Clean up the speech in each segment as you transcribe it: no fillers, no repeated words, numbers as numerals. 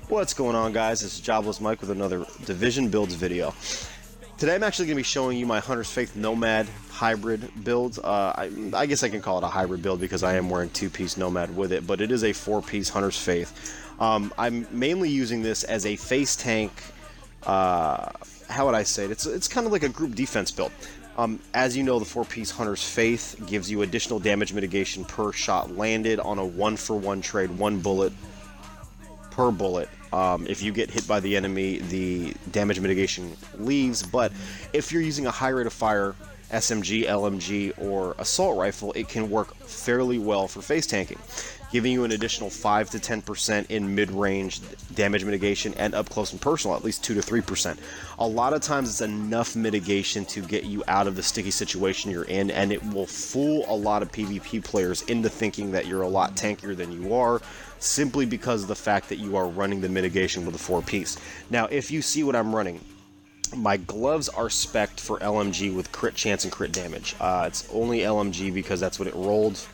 What's going on, guys? It's Jobless Mike with another Division Builds video. Today I'm actually going to be showing you my Hunter's Faith Nomad hybrid build. I guess I can call it a hybrid build because I am wearing two-piece Nomad with it, but it is a four-piece Hunter's Faith. I'm mainly using this as a face tank. How would I say it? It's kind of like a group defense build. As you know, the four-piece Hunter's Faith gives you additional damage mitigation per shot landed on a one-for-one trade, one bullet per bullet. If you get hit by the enemy, the damage mitigation leaves, but if you're using a high rate of fire SMG, LMG, or assault rifle, it can work fairly well for face tanking, giving you an additional 5 to 10% in mid-range damage mitigation and up close and personal, at least 2 to 3%. A lot of times it's enough mitigation to get you out of the sticky situation you're in, and it will fool a lot of PvP players into thinking that you're a lot tankier than you are, simply because of the fact that you are running the mitigation with a four-piece. Now, if you see what I'm running, my gloves are spec'd for LMG with crit chance and crit damage. It's only LMG because that's what it rolled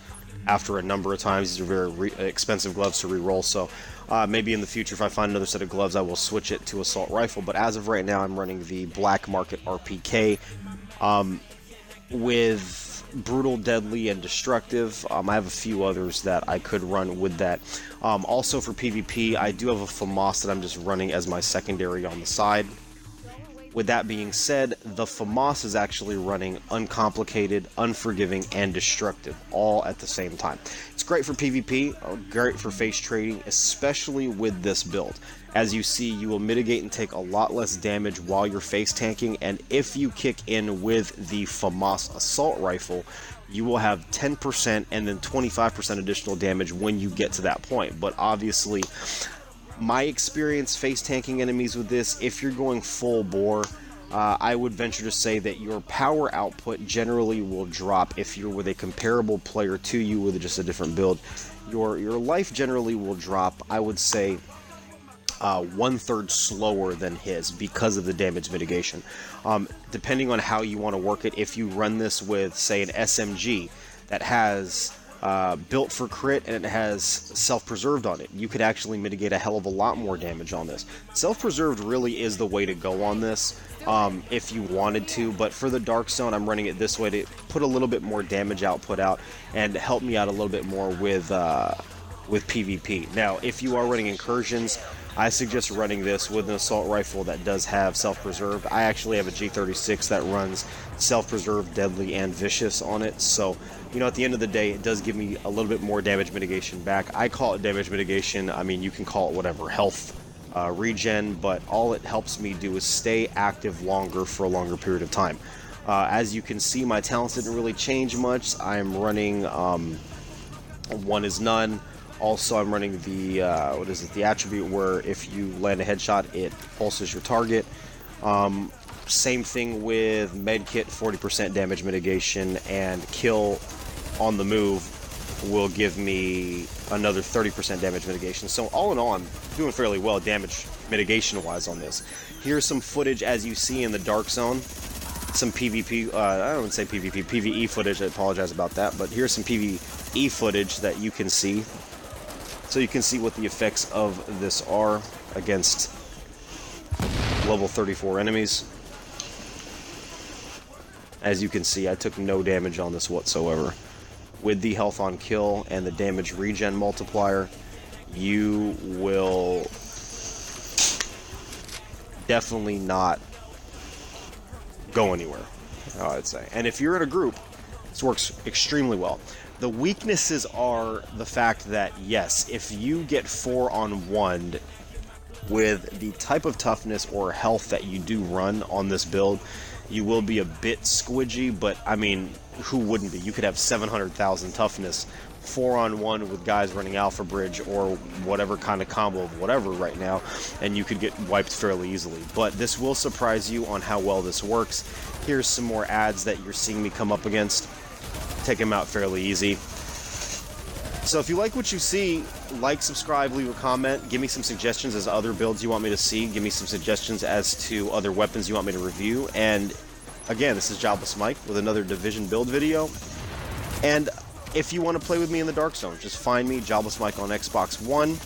after a number of times. These are very expensive gloves to re-roll, so maybe in the future if I find another set of gloves I will switch it to assault rifle, but as of right now I'm running the black Market RPK with brutal, deadly, and destructive. I have a few others that I could run with that. Also for PvP, I do have a FAMAS that I'm just running as my secondary on the side. With that being said, the FAMAS is actually running uncomplicated, unforgiving, and destructive all at the same time. It's great for PvP, great for face trading, especially with this build. As you see, you will mitigate and take a lot less damage while you're face tanking, and if you kick in with the FAMAS assault rifle, you will have 10% and then 25% additional damage when you get to that point. But obviously, my experience face tanking enemies with this, if you're going full bore, I would venture to say that your power output generally will drop if you're with a comparable player to you with just a different build. Your life generally will drop, I would say, 1/3 slower than his because of the damage mitigation. Depending on how you want to work it, if you run this with, say, an SMG that has built for crit and it has self-preserved on it, you could actually mitigate a hell of a lot more damage on this. Self-preserved really is the way to go on this if you wanted to, but for the Dark Zone I'm running it this way to put a little bit more damage output out and help me out a little bit more with PvP. Now, if you are running incursions, I suggest running this with an assault rifle that does have self-preserved. I actually have a G36 that runs self-preserved, deadly, and vicious on it, so you know, at the end of the day, it does give me a little bit more damage mitigation back. I call it damage mitigation. I mean, you can call it whatever, health regen, but all it helps me do is stay active longer for a longer period of time. As you can see, my talents didn't really change much. I'm running one is none. Also, I'm running the the attribute where if you land a headshot, it pulses your target. Same thing with medkit, 40% damage mitigation, and kill on the move will give me another 30% damage mitigation. So all in all, I'm doing fairly well damage mitigation wise on this. Here's some footage as you see in the Dark Zone. Some PvP, I don't say PvP, PvE footage, I apologize about that, but here's some PvE footage that you can see. So you can see what the effects of this are against level 34 enemies. As you can see, I took no damage on this whatsoever. With the health on kill and the damage regen multiplier, you will definitely not go anywhere, I'd say. And if you're in a group, this works extremely well. The weaknesses are the fact that, yes, if you get 4-on-1 with the type of toughness or health that you do run on this build, you will be a bit squidgy, but I mean, who wouldn't be? You could have 700,000 toughness, 4-on-1 with guys running Alpha Bridge or whatever kind of combo of whatever right now, and you could get wiped fairly easily. But this will surprise you on how well this works. Here's some more ads that you're seeing me come up against. Take them out fairly easy. So if you like what you see, like, subscribe, leave a comment, give me some suggestions as to other builds you want me to see, give me some suggestions as to other weapons you want me to review, and again, this is Jobless Mike with another Division build video, and if you want to play with me in the Dark Zone, just find me, Jobless Mike on Xbox One,